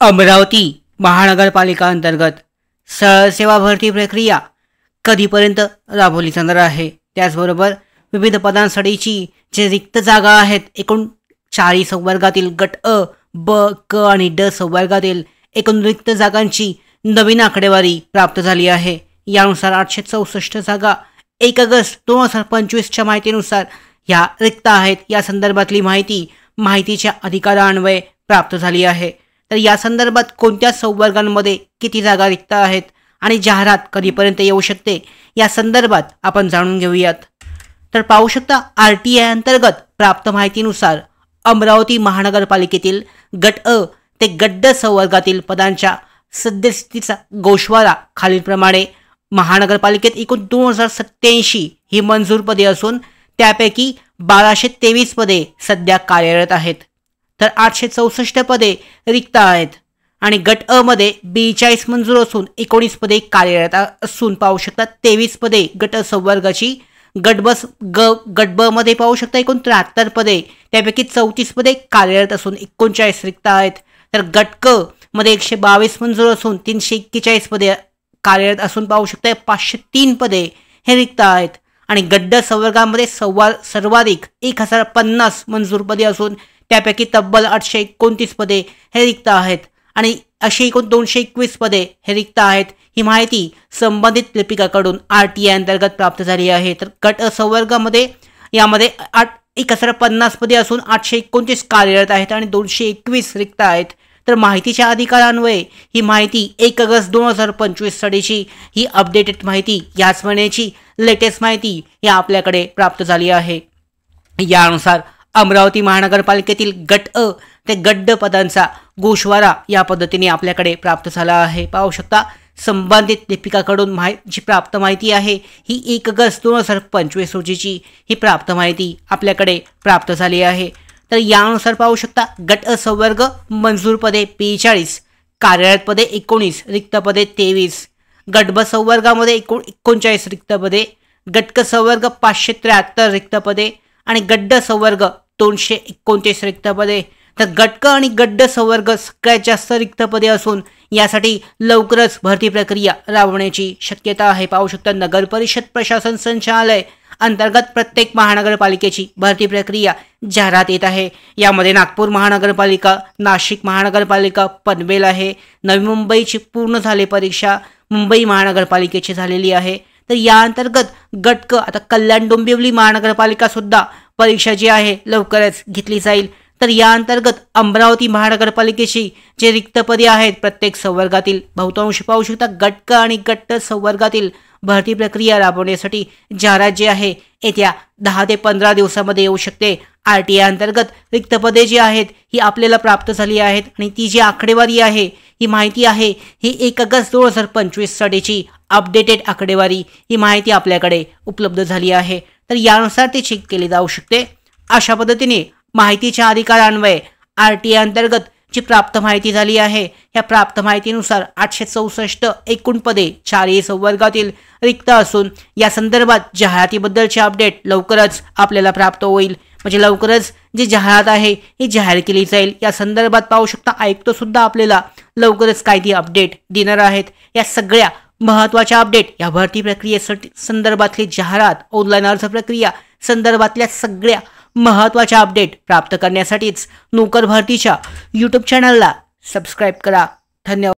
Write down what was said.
अमरावती महानगरपालिका अंतर्गत सरळ सेवा भरती प्रक्रिया कधीपर्यंत राबवली जाणार आहे। त्याचबरोबर विविध पदांसाठीची जे रिक्त जागा आहेत एकूण 40 संवर्गातील गट अ, ब, क आणि ड संवर्गातील एकूण रिक्त जागांची नवीन आकडेवारी प्राप्त झाली आहे। यानुसार 864 जागा 1 ऑगस्ट 2025च्या माहितीनुसार ह्या रिक्त आहेत। या संदर्भातली माहितीच्या अधिकारान्वये प्राप्त झाली आहे। तर या संदर्भात कोणत्या संवर्गांमध्ये किती जागा रिक्त आहेत आणि जाहिरात कधीपर्यंत येऊ शकते या संदर्भात आपण जाणून घेऊयात। तर पाहू शकता RTI अंतर्गत प्राप्त माहितीनुसार अमरावती महानगरपालिकेतील गट अ ते गट ड संवर्गातील पदांच्या सद्यस्थितीचा गोषवारा खालीलप्रमाणे महानगरपालिकेत एकूण 2087 ही मंजूर पदे असून त्यापैकी 1223 पदे सध्या कार्यरत आहेत। तर 864 पदे रिक्त आहेत आणि गट अ मध्ये 42 मंजूर असून 19 पदे कार्यरत असून पाहू शकता 23 पदे गट अ संवर्गाची। गट ब मध्ये पाहू शकता एकूण 73 पदे त्यापैकी 34 पदे कार्यरत असून 39 रिक्त आहेत। तर गट क मध्ये 122 मंजूर असून 341 पदे कार्यरत असून पाहू शकता 503 पदे हे रिक्त आहेत आणि गट ड संवर्गामध्ये सर्वाधिक 1050 मंजूर पदे असून त्यापैकी तब्बल 829 पदे हे रिक्त आहेत आणि अशी एकूण 221 पदे हे रिक्त आहेत। ही माहिती संबंधित लिपिकाकडून RTI अंतर्गत प्राप्त झाली आहे। तर गट अ संवर्गामध्ये यामध्ये 1050 पदे असून 829 कार्यरत आहेत आणि 221 रिक्त आहेत। तर माहितीच्या अधिकारान्वये ही माहिती 1 ऑगस्ट 2025 साठीची ही अपडेटेड माहिती याच महिन्याची लेटेस्ट माहिती या आपल्याकडे प्राप्त झाली आहे। यानुसार अमरावती महानगरपालिकेतील गट अ ते गट ड पदांचा गोषवारा या पद्धतीने आपल्याकडे प्राप्त झाला आहे। पाहू शकता संबंधित लिपिकाकडून जी प्राप्त माहिती आहे ही 1 ऑगस्ट 2025 रोजीची ही प्राप्त माहिती आपल्याकडे प्राप्त झाली आहे। तर यानुसार पाहू शकता गट अ संवर्ग मंजूर पदे 45, कार्यरत पदे 19, रिक्त पदे 23, गट ब संवर्गामध्ये एकूण 39 रिक्त पदे, गट क संवर्ग 573 रिक्त पदे आणि गट ड संवर्ग 229 रिक्त पदे। तर गट क आणि गट ड संवर्ग सगळ्यात जास्त रिक्त पदे असून यासाठी लवकरच भरती प्रक्रिया राबवण्याची शक्यता आहे। पाहू शकता नगर परिषद प्रशासन संचालय अंतर्गत प्रत्येक महानगरपालिकेची भरती प्रक्रिया जाहिरात येत आहे। यामध्ये नागपूर महानगरपालिका, नाशिक महानगरपालिका, पनवेल आहे, नवी मुंबईची पूर्ण झाली परीक्षा मुंबई महानगरपालिकेची झालेली आहे। तर या अंतर्गत गट क आता कल्याण डोंबिवली महानगरपालिका सुद्धा परीक्षा जी आहे लवकरच घेतली जाईल। तर या अंतर्गत अमरावती महानगरपालिकेची जे रिक्त पदे आहेत प्रत्येक संवर्गातील बहुतांश पाहू शकता गट क आणि गट ड संवर्गातील भरती प्रक्रिया राबवण्यासाठी जाहिरात जी आहे येत्या 10 ते 15 दिवसामध्ये येऊ शकते। RTI अंतर्गत रिक्त पदे जी आहेत ही आपल्याला प्राप्त झाली आहेत आणि ती जी आकडेवारी आहे ही माहिती आहे ही 1 ऑगस्ट 2025 साठीची अपडेटेड आकडेवारी ही माहिती आपल्याकडे उपलब्ध झाली आहे। तर यानुसार ती चेक केली जाऊ शकते। अशा पद्धतीने माहितीच्या अधिकारान्वये RTI अंतर्गत जी प्राप्त माहिती झाली आहे या प्राप्त माहितीनुसार 864 एकूण पदे 4 संवर्गातील रिक्त असून या संदर्भात जाहिरातीबद्दलचे अपडेट लवकरच आपल्याला प्राप्त होईल। म्हणजे लवकरच जी जाहिरात आहे ही जाहीर केली जाईल। या संदर्भात पाहू शकता आयुक्त सुद्धा आपल्याला लवकरच काही ती अपडेट देणार आहेत। या सगळ्या महत्त्वाच्या अपडेट या भरती प्रक्रियेसाठी संदर्भातली जाहिरात, ऑनलाईन अर्ज प्रक्रिया संदर्भातल्या सगळ्या महत्त्वाच्या अपडेट प्राप्त करण्यासाठीच नोकर भरतीच्या YouTube चॅनलला सबस्क्राईब करा। धन्यवाद।